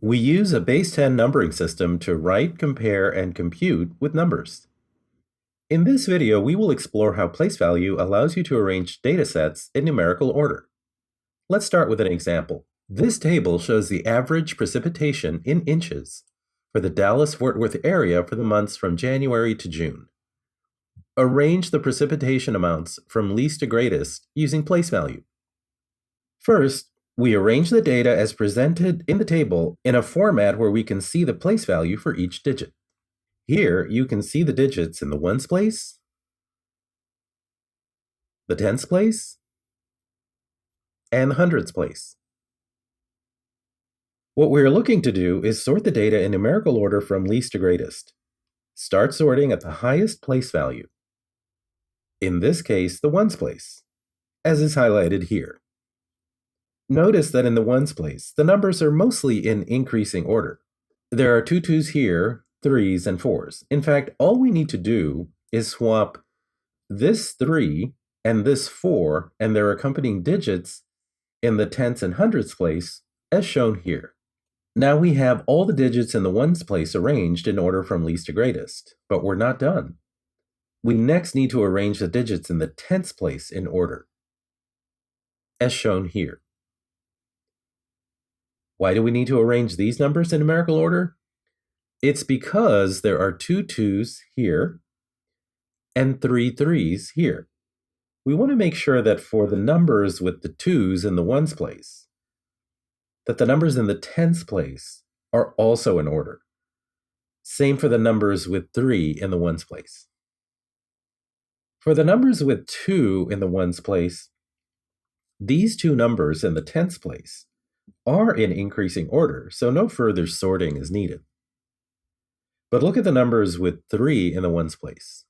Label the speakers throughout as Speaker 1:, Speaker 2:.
Speaker 1: We use a base 10 numbering system to write, compare, and compute with numbers. In this video, we will explore how place value allows you to arrange datasets in numerical order. Let's start with an example. This table shows the average precipitation in inches for the Dallas-Fort Worth area for the months from January to June. Arrange the precipitation amounts from least to greatest using place value. First, we arrange the data as presented in the table in a format where we can see the place value for each digit. Here, you can see the digits in the ones place, the tens place, and the hundreds place. What we're looking to do is sort the data in numerical order from least to greatest. Start sorting at the highest place value. In this case, the ones place, as is highlighted here. Notice that in the ones place, the numbers are mostly in increasing order. There are two 2s here, 3s, and 4s. In fact, all we need to do is swap this 3 and this 4 and their accompanying digits in the tens and hundreds place, as shown here. Now we have all the digits in the ones place arranged in order from least to greatest, but we're not done. We next need to arrange the digits in the tens place in order, as shown here. Why do we need to arrange these numbers in numerical order? It's because there are two 2s here and three 3s here. We want to make sure that for the numbers with the 2s in the ones place, that the numbers in the tens place are also in order. Same for the numbers with 3 in the ones place. For the numbers with 2 in the ones place, these two numbers in the tens place are in increasing order, so no further sorting is needed. But look at the numbers with 3 in the ones place.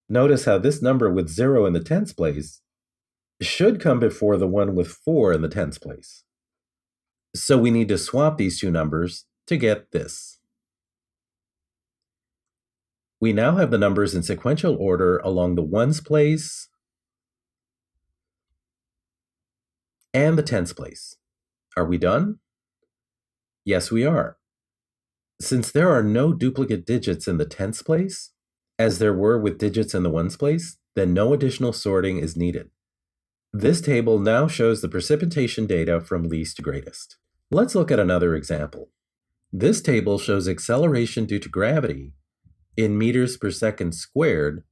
Speaker 1: Notice how this number with 0 in the tens place should come before the one with 4 in the tens place. So we need to swap these two numbers to get this. We now have the numbers in sequential order along the ones place and the tens place. Are we done? Yes, we are. Since there are no duplicate digits in the tens place, as there were with digits in the ones place, then no additional sorting is needed. This table now shows the precipitation data from least to greatest. Let's look at another example. This table shows acceleration due to gravity in meters per second squared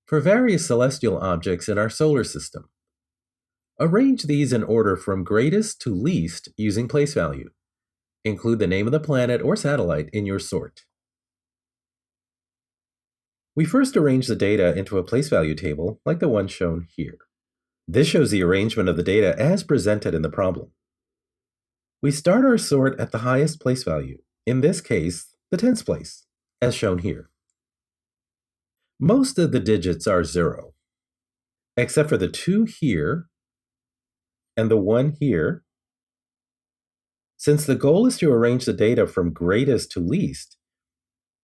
Speaker 1: for various celestial objects in our solar system. Arrange these in order from greatest to least using place value. Include the name of the planet or satellite in your sort. We first arrange the data into a place value table like the one shown here. This shows the arrangement of the data as presented in the problem. We start our sort at the highest place value, in this case, the tens place, as shown here. Most of the digits are 0, except for the 2 here and the 1 here. Since the goal is to arrange the data from greatest to least,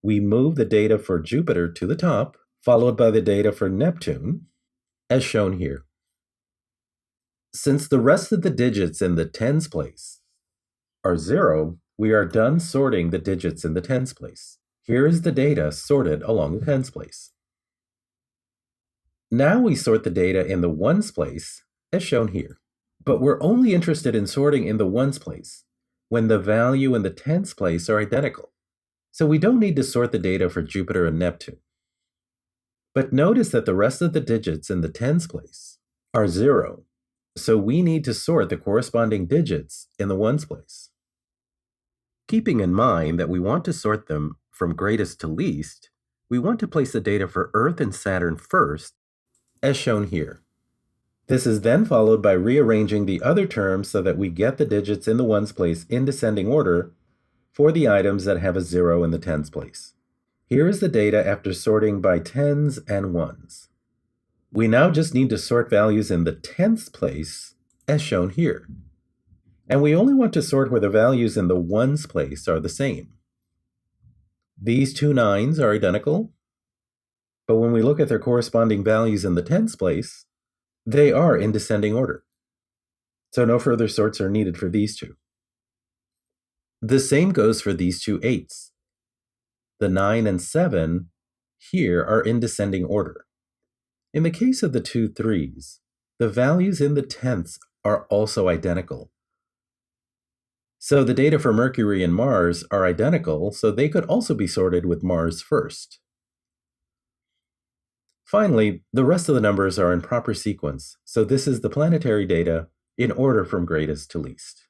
Speaker 1: we move the data for Jupiter to the top, followed by the data for Neptune, as shown here. Since the rest of the digits in the tens place are 0, we are done sorting the digits in the tens place. Here is the data sorted along the tens place. Now we sort the data in the ones place, as shown here. But we're only interested in sorting in the ones place when the value in the tens place are identical. So we don't need to sort the data for Jupiter and Neptune. But notice that the rest of the digits in the tens place are 0. So we need to sort the corresponding digits in the ones place. Keeping in mind that we want to sort them from greatest to least, we want to place the data for Earth and Saturn first, as shown here. This is then followed by rearranging the other terms so that we get the digits in the ones place in descending order for the items that have a 0 in the tens place. Here is the data after sorting by tens and ones. We now just need to sort values in the tenths place, as shown here. And we only want to sort where the values in the ones place are the same. These two 9s are identical, but when we look at their corresponding values in the tens place, they are in descending order. So no further sorts are needed for these two. The same goes for these two 8s. The 9 and 7 here are in descending order. In the case of the two 3s, the values in the tenths are also identical. So the data for Mercury and Mars are identical, so they could also be sorted with Mars first. Finally, the rest of the numbers are in proper sequence, so this is the planetary data in order from greatest to least.